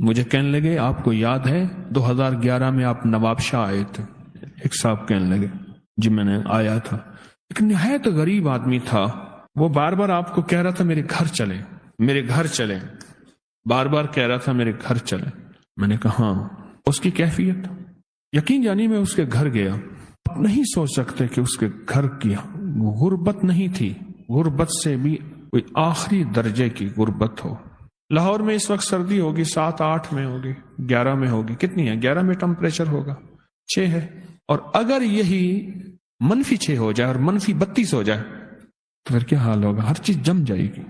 مجھے کہنے لگے آپ کو یاد ہے 2011 میں آپ نواب شاہ آئے تھے؟ ایک صاحب کہنے لگے جی میں نے آیا تھا. ایک نہایت غریب آدمی تھا، وہ بار بار آپ کو کہہ رہا تھا میرے گھر چلے، میرے گھر چلے، بار بار کہہ رہا تھا میرے گھر چلے. میں نے کہا ہاں. اس کی کیفیت یقین جانی میں اس کے گھر گیا، آپ نہیں سوچ سکتے کہ اس کے گھر کی غربت نہیں تھی، غربت سے بھی کوئی آخری درجے کی غربت ہو. لاہور میں اس وقت سردی ہوگی 7-8 میں ہوگی، 11 میں ہوگی، کتنی ہے 11 میں ٹمپریچر ہوگا 6 ہے. اور اگر یہی -6 ہو جائے اور -32 ہو جائے تو پھر کیا حال ہوگا؟ ہر چیز جم جائے گی،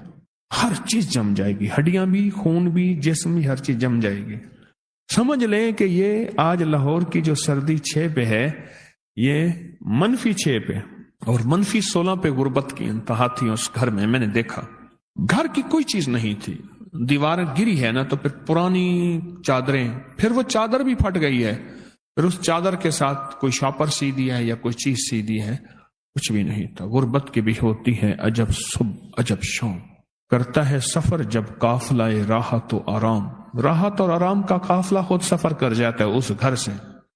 ہر چیز جم جائے گی، ہڈیاں بھی، خون بھی، جسم بھی، ہر چیز جم جائے گی. سمجھ لیں کہ یہ آج لاہور کی جو سردی 6 پہ ہے، یہ -6 پہ اور -16 پہ غربت کی انتہا تھی. اس گھر میں میں نے دیکھا گھر کی کوئی چیز نہیں تھی، دیوار گری ہے نا تو پھر پرانی چادریں، پھر وہ چادر بھی پھٹ گئی ہے، پھر اس چادر کے ساتھ کوئی شاپر سی دیا ہے یا کوئی چیز سی دی ہے، کچھ بھی نہیں تھا. غربت کی بھی ہوتی ہے عجب صبح عجب شام، کرتا ہے سفر جب قافلہ راحت و آرام. راحت اور آرام کا قافلہ خود سفر کر جاتا ہے اس گھر سے.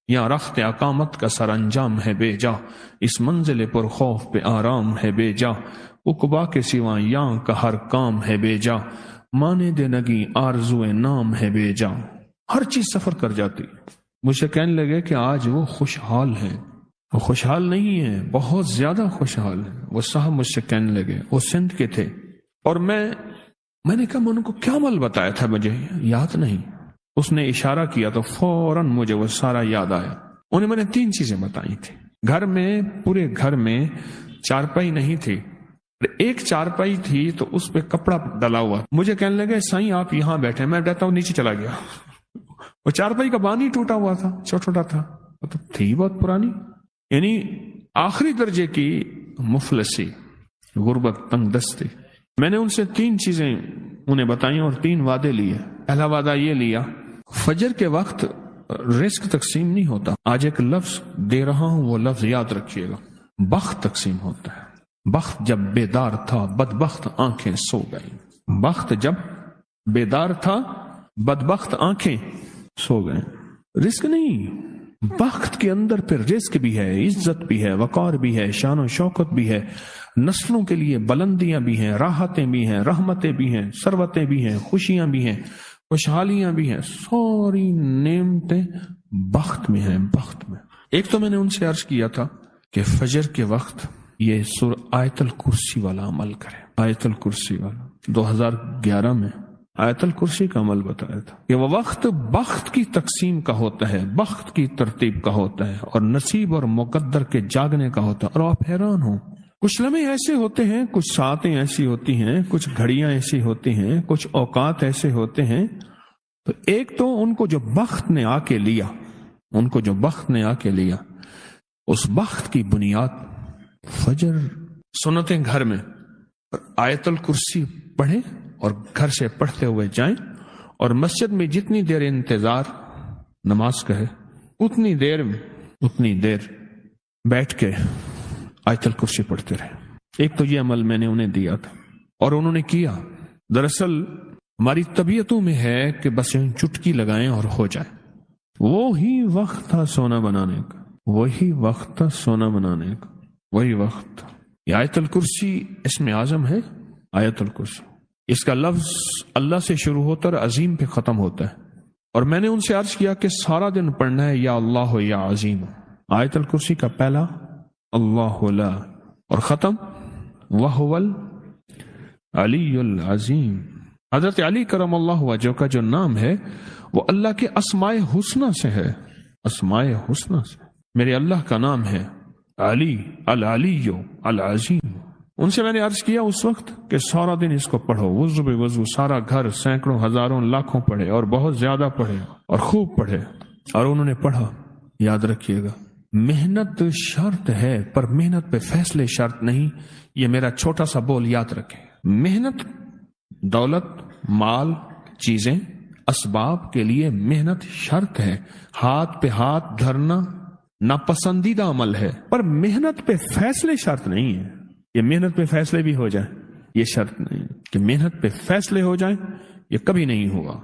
یہاں رخت اقامت کا سر انجام ہے بے جا، اس منزل پر خوف پہ آرام ہے بے جا. عقبا کے سوا یہاں کا ہر کام ہے بے جا، مانے دے نگی آرزو نام ہے بے جا. ہر چیز سفر کر جاتی. مجھے کہنے لگے کہ آج وہ خوشحال ہیں. وہ خوشحال نہیں ہیں، بہت زیادہ خوشحال ہیں. وہ صاحب مجھ سے کہنے لگے، وہ سندھ کے تھے، اور میں نے کہا میں ان کو کیا عمل بتایا تھا مجھے یاد نہیں. اس نے اشارہ کیا تو فوراً مجھے وہ سارا یاد آیا. انہیں میں نے 3 چیزیں بتائی تھی. گھر میں، پورے گھر میں چارپائی نہیں تھی، ایک چارپائی تھی تو اس پہ کپڑا ڈلا ہوا. مجھے کہنے لگے سائیں آپ یہاں بیٹھے، میں بیٹھا ہوں، نیچے چلا گیا. وہ چارپائی کا بانی ٹوٹا ہوا تھا، چھوٹا تھا، تو تھی بہت پرانی. یعنی آخری درجے کی مفلسی، غربت، تنگ دستی. میں نے ان سے 3 چیزیں انہیں بتائیں اور 3 وعدے لیے. پہلا وعدہ یہ لیا، فجر کے وقت رزق تقسیم نہیں ہوتا. آج ایک لفظ دے رہا ہوں، وہ لفظ یاد رکھیے گا. بخت تقسیم ہوتا ہے. بخت جب بیدار تھا بدبخت آنکھیں سو گئی. بخت جب بیدار تھا بدبخت آنکھیں سو گئے. رزق نہیں، بخت کے اندر پھر رزق بھی ہے، عزت بھی ہے، وقار بھی ہے، شان و شوکت بھی ہے، نسلوں کے لیے بلندیاں بھی ہیں، راحتیں بھی ہیں، رحمتیں بھی ہیں، ثروتیں بھی ہیں، خوشیاں بھی ہیں، خوشحالیاں بھی ہیں. ساری نعمتیں بخت میں ہیں. بخت میں ایک تو میں نے ان سے عرض کیا تھا کہ فجر کے وقت یہ آیت الکرسی والا عمل کرے. آیت الکرسی والا 2011 میں آیت الکرسی کا عمل بتایا تھا کہ وہ وقت بخت کی تقسیم کا ہوتا ہے، بخت کی ترتیب کا ہوتا ہے، اور نصیب اور مقدر کے جاگنے کا ہوتا ہے. اور آپ حیران ہوں، کچھ لمحے ایسے ہوتے ہیں، کچھ ساعتیں ایسی ہوتی ہیں، کچھ گھڑیاں ایسی ہوتی ہیں، کچھ اوقات ایسے ہوتے ہیں. تو ایک تو ان کو جو بخت نے آ کے لیا، ان کو جو بخت نے آ کے لیا، اس بخت کی بنیاد فجر سنتیں گھر میں، آیت الکرسی پڑھیں اور گھر سے پڑھتے ہوئے جائیں، اور مسجد میں جتنی دیر انتظار نماز کا ہے اتنی دیر بیٹھ کے آیت الکرسی پڑھتے رہے. ایک تو یہ عمل میں نے انہیں دیا تھا اور انہوں نے کیا. دراصل ہماری طبیعتوں میں ہے کہ بس یوں چٹکی لگائیں اور ہو جائے. وہی وقت تھا سونا بنانے کا، وہی وقت تھا سونا بنانے کا، وہی وقت. یہ آیت الکرسی اسم اعظم ہے. آیت الکرسی، اس کا لفظ اللہ سے شروع ہوتا اور عظیم پہ ختم ہوتا ہے. اور میں نے ان سے عرض کیا کہ سارا دن پڑھنا ہے یا اللہ یا عظیم. آیت الکرسی کا پہلا اللہ لا اور ختم وہو العلی العظیم. حضرت علی کرم اللہ وجہ کا جو نام ہے وہ اللہ کے اسماء حسنہ سے ہے. اسماء حسنہ سے میرے اللہ کا نام ہے علی، العلی العظیم. ان سے میں نے عرض کیا اس وقت کہ سارا دن اس کو پڑھو، وضو بے وضو، سارا گھر سینکڑوں ہزاروں لاکھوں پڑھے اور بہت زیادہ پڑھے اور خوب پڑھے. اور انہوں نے پڑھا. یاد رکھیے گا، محنت شرط ہے پر محنت پہ فیصلے شرط نہیں. یہ میرا چھوٹا سا بول یاد رکھیں. محنت، دولت، مال، چیزیں، اسباب کے لیے محنت شرط ہے. ہاتھ پہ ہاتھ دھرنا ناپسندیدہ عمل ہے، پر محنت پہ فیصلے شرط نہیں ہے. یہ محنت پہ فیصلے بھی ہو جائیں یہ شرط نہیں کہ محنت پہ فیصلے ہو جائیں، یہ کبھی نہیں ہوا.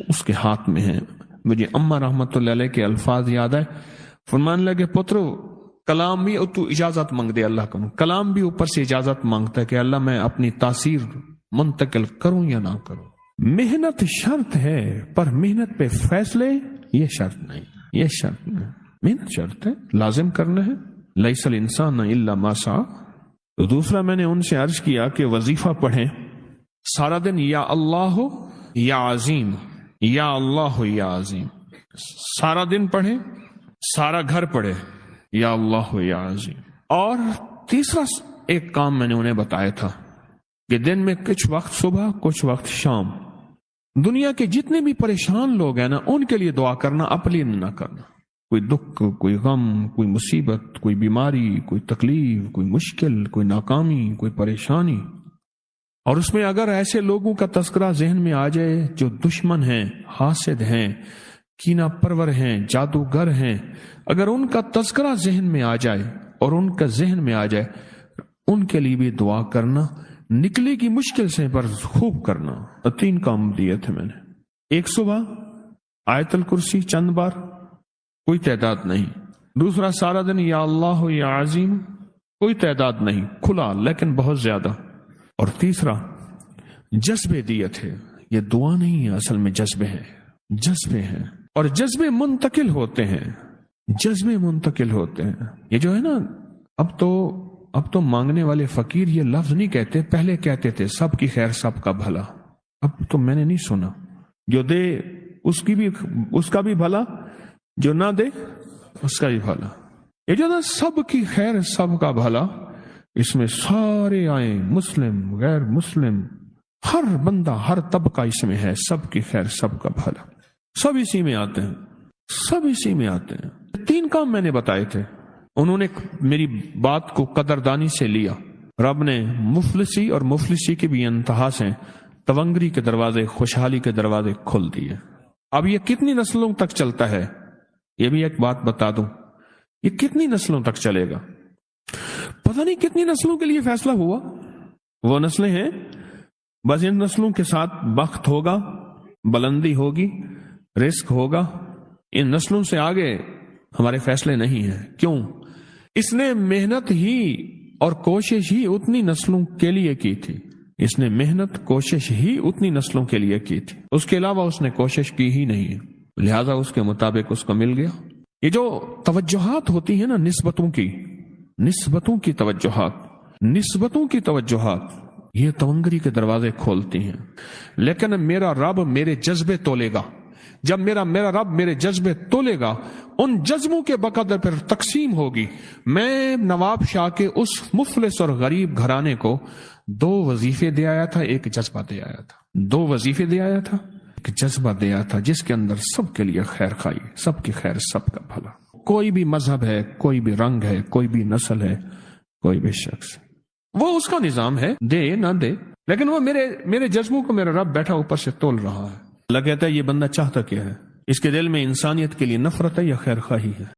اس کے ہاتھ میں ہے. مجھے اماں رحمت اللہ علیہ کے الفاظ یاد ہے، فرمان لگے پترو کلام بھی تو اجازت مانگ دے اللہ کو، کلام بھی اوپر سے اجازت مانگتا ہے کہ اللہ میں اپنی تاثیر منتقل کروں یا نہ کروں. محنت شرط ہے پر محنت پہ فیصلے یہ شرط نہیں، یہ شرط نہیں. محنت شرط ہے، لازم کرنا ہے. لیس الانسان الا ما سعى. تو دوسرا میں نے ان سے عرض کیا کہ وظیفہ پڑھیں سارا دن، یا اللہ یا عظیم، یا اللہ یا عظیم. سارا دن پڑھیں، سارا گھر پڑھے یا اللہ یا عظیم. اور تیسرا ایک کام میں نے انہیں بتایا تھا کہ دن میں کچھ وقت صبح کچھ وقت شام دنیا کے جتنے بھی پریشان لوگ ہیں نا ان کے لیے دعا کرنا، اپنے نہ کرنا. کوئی دکھ، کوئی غم، کوئی مصیبت، کوئی بیماری، کوئی تکلیف، کوئی مشکل، کوئی ناکامی، کوئی پریشانی، اور اس میں اگر ایسے لوگوں کا تذکرہ ذہن میں آ جائے جو دشمن ہیں، حاسد ہیں، کینہ پرور ہیں، جادوگر ہیں، اگر ان کا تذکرہ ذہن میں آ جائے اور ان کا ذہن میں آ جائے، ان کے لیے بھی دعا کرنا، نکلے کی مشکل سے پر خوب کرنا. 3 کام دیے تھے میں نے. ایک صبح آیت الکرسی چند بار، کوئی تعداد نہیں. دوسرا سارا دن یا اللہ یا عظیم، کوئی تعداد نہیں، کھلا لیکن بہت زیادہ. اور تیسرا جذبے دیے تھے. یہ دعا نہیں ہے، اصل میں جذبے ہیں، جذبے ہیں، اور جذبے منتقل ہوتے ہیں، جذبے منتقل ہوتے ہیں. یہ جو ہے نا، اب تو مانگنے والے فقیر یہ لفظ نہیں کہتے، پہلے کہتے تھے سب کی خیر سب کا بھلا. اب تو میں نے نہیں سنا، جو دے اس کا بھی بھلا، جو نہ دے اس کا بھی بھلا. یہ جو نا سب کی خیر سب کا بھلا، اس میں سارے آئیں، مسلم غیر مسلم، ہر بندہ ہر طبقہ اس میں ہے. سب کی خیر سب کا بھلا، سب اسی میں آتے ہیں، سب اسی میں آتے ہیں. 3 کام میں نے بتائے تھے. انہوں نے میری بات کو قدردانی سے لیا. رب نے مفلسی اور مفلسی کی بھی انتہا سے تونگری کے دروازے، خوشحالی کے دروازے کھول دیے. اب یہ کتنی نسلوں تک چلتا ہے، یہ بھی ایک بات بتا دوں، یہ کتنی نسلوں تک چلے گا پتہ نہیں. کتنی نسلوں کے لیے فیصلہ ہوا. وہ نسلیں ہیں، بس ان نسلوں کے ساتھ بخت ہوگا، بلندی ہوگی، رزق ہوگا. ان نسلوں سے آگے ہمارے فیصلے نہیں ہیں. کیوں؟ اس نے محنت ہی اور کوشش ہی اتنی نسلوں کے لیے کی تھی. اس نے محنت کوشش ہی اتنی نسلوں کے لیے کی تھی، اس کے علاوہ اس نے کوشش کی ہی نہیں ہے، لہذا اس کے مطابق اس کو مل گیا. یہ جو توجہات ہوتی ہیں نا، نسبتوں کی توجہات، یہ تونگری کے دروازے کھولتی ہیں. لیکن میرا رب میرے جذبے تولے گا. جب میرا رب میرے جذبے تولے گا، ان جذبوں کے بقدر پر تقسیم ہوگی. میں نواب شاہ کے اس مفلس اور غریب گھرانے کو 2 وظیفے دے آیا تھا، ایک جذبہ دے آیا تھا. 2 وظیفے دے آیا تھا، ایک جذبہ دے آیا تھا، جس کے اندر سب کے لیے خیر خائی، سب کی خیر سب کا بھلا. کوئی بھی مذہب ہے، کوئی بھی رنگ ہے، کوئی بھی نسل ہے، کوئی بھی شخص، وہ اس کا نظام ہے، دے نہ دے، لیکن وہ میرے جذبوں کو میرا رب بیٹھا اوپر سے تول رہا ہے. اللہ کہتا ہے یہ بندہ چاہتا کیا ہے، اس کے دل میں انسانیت کے لیے نفرت ہے یا خیر خواہی ہے.